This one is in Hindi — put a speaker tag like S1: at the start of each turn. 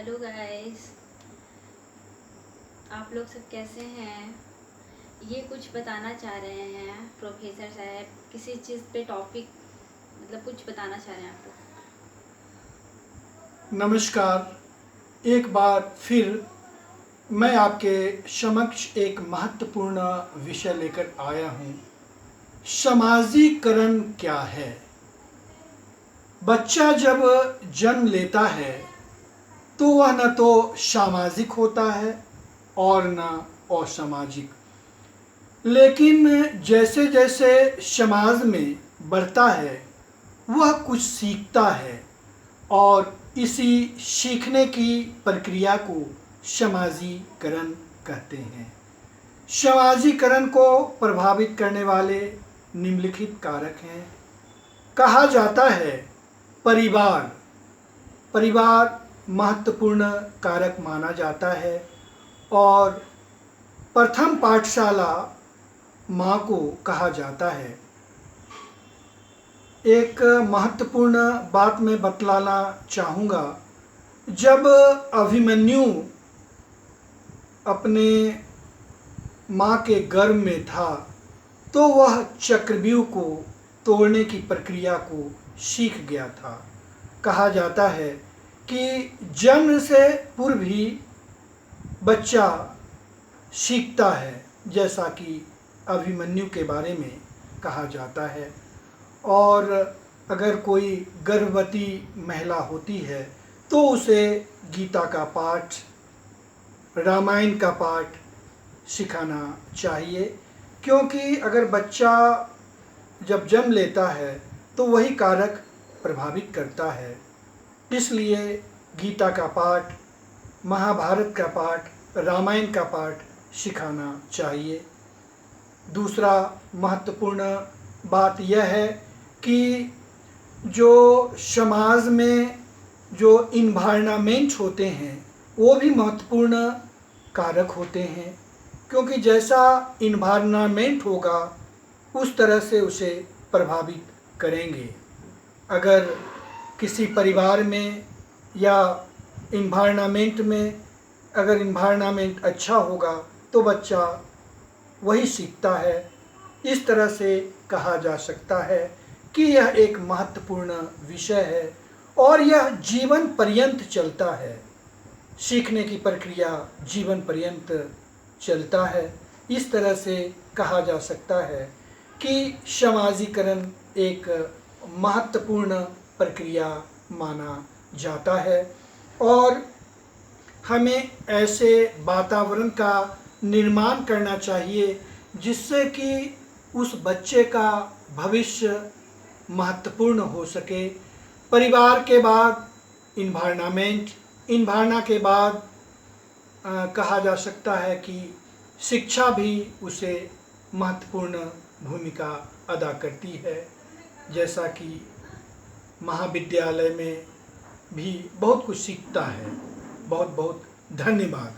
S1: हेलो गाइस, आप लोग सब कैसे हैं? ये कुछ बताना चाह रहे हैं प्रोफेसर साहब, किसी चीज़ पे टॉपिक, मतलब कुछ बताना चाह रहे हैं आप
S2: नमस्कार। एक बार फिर मैं आपके समक्ष एक महत्वपूर्ण विषय लेकर आया हूँ। समाजीकरण क्या है? बच्चा जब जन्म लेता है तो वह न तो सामाजिक होता है और न असामाजिक, लेकिन जैसे जैसे समाज में बढ़ता है वह कुछ सीखता है और इसी सीखने की प्रक्रिया को समाजीकरण कहते हैं। समाजीकरण को प्रभावित करने वाले निम्नलिखित कारक हैं। कहा जाता है परिवार परिवार महत्वपूर्ण कारक माना जाता है और प्रथम पाठशाला माँ को कहा जाता है। एक महत्वपूर्ण बात मैं बतलाना चाहूँगा। जब अभिमन्यु अपने माँ के गर्भ में था तो वह चक्रव्यूह को तोड़ने की प्रक्रिया को सीख गया था। कहा जाता है कि जन्म से पूर्व ही बच्चा सीखता है, जैसा कि अभिमन्यु के बारे में कहा जाता है। और अगर कोई गर्भवती महिला होती है तो उसे गीता का पाठ, रामायण का पाठ सिखाना चाहिए, क्योंकि अगर बच्चा जब जन्म लेता है तो वही कारक प्रभावित करता है। इसलिए गीता का पाठ, महाभारत का पाठ, रामायण का पाठ सिखाना चाहिए। दूसरा महत्वपूर्ण बात यह है कि जो समाज में जो इन्वायरमेंट होते हैं वो भी महत्वपूर्ण कारक होते हैं, क्योंकि जैसा इन्वायरमेंट होगा उस तरह से उसे प्रभावित करेंगे। अगर किसी परिवार में या इन्वायरमेंट में अगर इन्वायरमेंट अच्छा होगा तो बच्चा वही सीखता है। इस तरह से कहा जा सकता है कि यह एक महत्वपूर्ण विषय है और यह जीवन पर्यंत चलता है। सीखने की प्रक्रिया जीवन पर्यंत चलता है। इस तरह से कहा जा सकता है कि समाजीकरण एक महत्वपूर्ण प्रक्रिया माना जाता है और हमें ऐसे वातावरण का निर्माण करना चाहिए जिससे कि उस बच्चे का भविष्य महत्वपूर्ण हो सके। परिवार के बाद इन्वायरमेंट, इन्वायरमेंट के बाद कहा जा सकता है कि शिक्षा भी उसे महत्वपूर्ण भूमिका अदा करती है, जैसा कि महाविद्यालय में भी बहुत कुछ सीखता है। बहुत बहुत धन्यवाद।